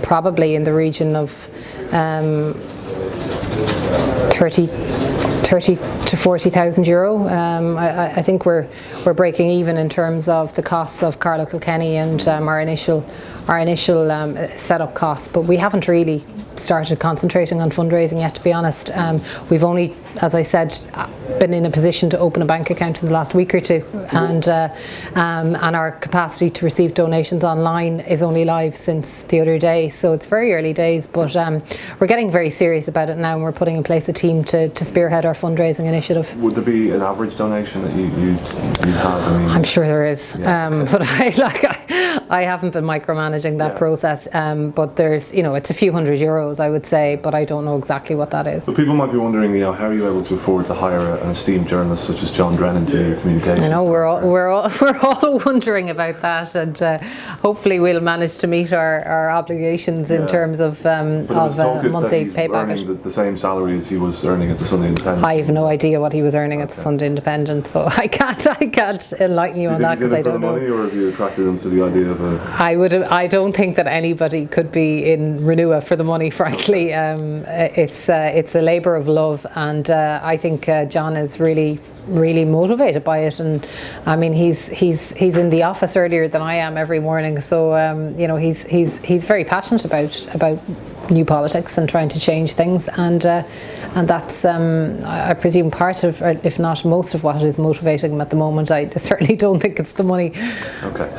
probably in the region of 30 to 40,000 euro. I think we're breaking even in terms of the costs of Carlow Kilkenny and our initial setup costs, but we haven't really started concentrating on fundraising yet, to be honest. We've only, as I said, been in a position to open a bank account in the last week or two, and our capacity to receive donations online is only live since the other day, so it's very early days, but we're getting very serious about it now, and we're putting in place a team to spearhead our fundraising initiative. Would there be an average donation that you'd have? I mean, I'm sure there is, yeah. but I haven't been micromanaging that process, but there's, it's a few hundred euros, I would say, but I don't know exactly what that is. But people might be wondering, how are you able to afford to hire an esteemed journalist such as John Drennan to do your communications? I know we're all wondering about that, and hopefully we'll manage to meet our obligations in terms of monthly pay package. Earning the same salary as he was earning at the Sunday Independent. I have no idea what he was earning at the Sunday Independent, so I can't enlighten you on that because I don't know. Do you think he's in it for the money, or have you attracted him to the idea of a? I don't think that anybody could be in Renua for the money, frankly. It's a labour of love, and I think John is really motivated by it, and I mean he's in the office earlier than I am every morning, so he's very passionate about new politics and trying to change things, and that's I presume part of, if not most of, what is motivating him at the moment. I certainly don't think it's the money. Okay.